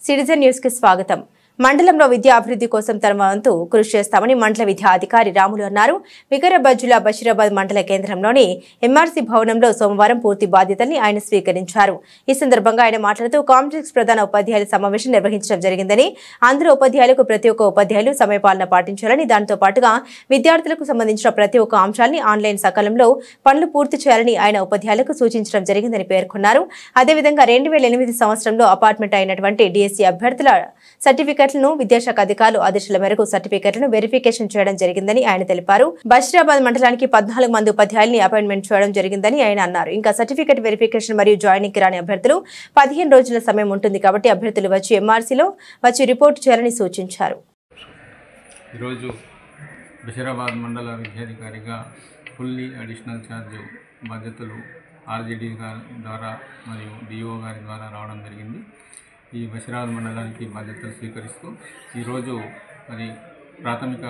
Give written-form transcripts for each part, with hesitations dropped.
Citizen news కి స్వాగతం. మండలంలో విద్యా అభివృద్ధి కోసం తమ వంతు కృషి చేస్తామని మండల విద్యా అధికారి రాములు అన్నారు. వికారాబాద్ జిల్లా బషీరాబాద్ మండల కేంద్రంలోని ఎంఆర్సీ భవనంలో సోమవారం పూర్తి బాధ్యతల్ని ఆయన స్వీకరించారు. ఈ సందర్భంగా ఆయన మాట్లాడుతూ కాంప్లెక్స్ ప్రధాన ఉపాధ్యాయుల సమావేశం నిర్వహించడం జరిగిందని, అందులో ఉపాధ్యాయులకు ప్రతి ఒక్క ఉపాధ్యాయులు సమయపాలన పాటించాలని, దాంతో పాటుగా విద్యార్థులకు సంబంధించిన ప్రతి ఒక్క అంశాన్ని ఆన్లైన్ సకాలంలో పనులు పూర్తి చేయాలని ఆయన ఉపాధ్యాయులకు సూచించడం జరిగిందని పేర్కొన్నారు. అదేవిధంగా 2008 సంవత్సరంలో అపార్ట్మెంట్ అయినటువంటి డిఎస్సీ అభ్యర్థుల సర్టిఫికెట్లను విద్యాశాఖ అధికారులు ఆదేశాల మేరకు సర్టిఫికెట్లను వెరిఫికేషన్ చేయడం జరిగిందని ఆయన తెలిపారు. బషీరాబాద్ మండలానికి 14 మంది ఉపాధ్యాయుల్ని అపాయింట్మెంట్ చేయడం జరిగిందని ఆయన అన్నారు. ఇంకా సర్టిఫికెట్ వెరిఫికేషన్ మరియు జాయినింగ్ కి రాని అభ్యర్థులు 15 రోజుల సమయం ఉంటుంది కాబట్టి అభ్యర్థులు వచ్చి ఎంఆర్సీలో వచ్చి రిపోర్ట్ చేయాలని సూచించారు. ఈరోజు బషీరాబాద్ మండల విద్యాధికారిగా ఫుల్లీ అడిషనల్ ఛార్జ్ బాధ్యతలు ఆర్జేడీ గారి ద్వారా మరియు డిఓ గారి ద్వారా రావడం జరిగింది. ఈ బషీరాబాద్ మండలానికి బాధ్యతలు స్వీకరిస్తూ ఈరోజు మరి ప్రాథమిక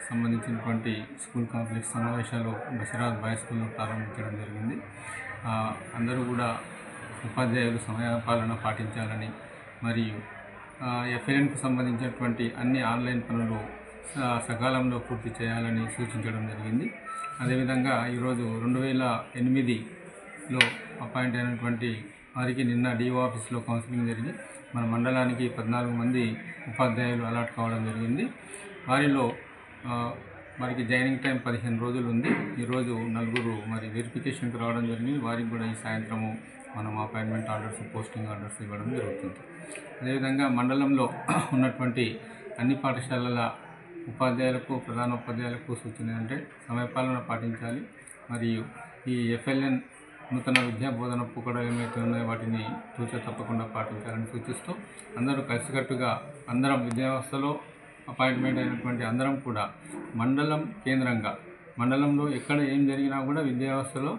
సంబంధించినటువంటి స్కూల్ కాంప్లెక్స్ సమావేశాలు బషీరాబాద్ బాయ్స్ స్కూల్లో ప్రారంభించడం జరిగింది. అందరూ కూడా ఉపాధ్యాయులు సమయపాలన పాటించాలని మరియు ఎఫ్ఎల్ఎన్కు సంబంధించినటువంటి అన్ని ఆన్లైన్ పనులు సకాలంలో పూర్తి చేయాలని సూచించడం జరిగింది. అదేవిధంగా ఈరోజు 2008లో అపాయింట్ అయినటువంటి వారికి నిన్న డిఓ ఆఫీస్లో కౌన్సిలింగ్ జరిగి మన మండలానికి 14 మంది ఉపాధ్యాయులు అలాట్ కావడం జరిగింది. వారిలో వారికి జాయినింగ్ టైం 15 రోజులు ఉంది. ఈరోజు 4 మరి వెరిఫికేషన్కి రావడం జరిగింది. వారికి కూడా ఈ సాయంత్రము మనం అపాయింట్మెంట్ ఆర్డర్స్, పోస్టింగ్ ఆర్డర్స్ ఇవ్వడం జరుగుతుంది. అదేవిధంగా మండలంలో ఉన్నటువంటి అన్ని పాఠశాలల ఉపాధ్యాయులకు, ప్రధాన ఉపాధ్యాయులకు సూచన అంటే సమయపాలన పాటించాలి మరియు ఈ ఎఫ్ఎల్ఎన్ నూతన విద్యా బోధన పోకడలు ఏమైతే ఉన్నాయో వాటిని తూచా తప్పకుండా పాటించాలని సూచిస్తూ అందరూ కలిసికట్టుగా అందరం విద్యా వ్యవస్థలో అపాయింట్మెంట్ అయినటువంటి అందరం కూడా మండలం కేంద్రంగా, మండలంలో ఎక్కడ ఏం జరిగినా కూడా విద్యా వ్యవస్థలో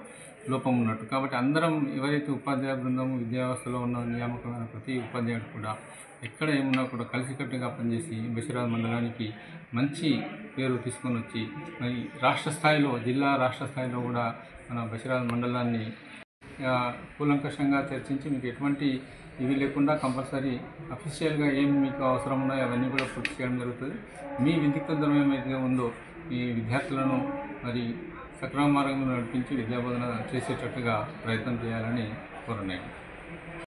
లోపం ఉన్నట్టు కాబట్టి అందరం ఎవరైతే ఉపాధ్యాయ బృందం విద్యా వ్యవస్థలో ఉన్న నియామకమైన ప్రతి ఉపాధ్యాయుడు కూడా ఎక్కడ ఏమున్నా కూడా కలిసికట్టుగా పనిచేసి బషీరాబాద్ మండలానికి మంచి పేరు తీసుకొని వచ్చి మరి రాష్ట్ర స్థాయిలో, జిల్లా రాష్ట్ర స్థాయిలో కూడా మన బషీరాబాద్ మండలాన్ని కూలంకషంగా చర్చించి మీకు ఎటువంటి ఇవి లేకుండా కంపల్సరీ అఫీషియల్గా ఏం మీకు అవసరం ఉన్నాయో అవన్నీ కూడా పూర్తి చేయడం జరుగుతుంది. మీ విద్యుక్త ఏమైతే ఉందో ఈ విద్యార్థులను మరి సక్రమ మార్గంలో నడిపించి విద్యాబోధన చేసేటట్టుగా ప్రయత్నం చేయాలని కోరుతున్నాను.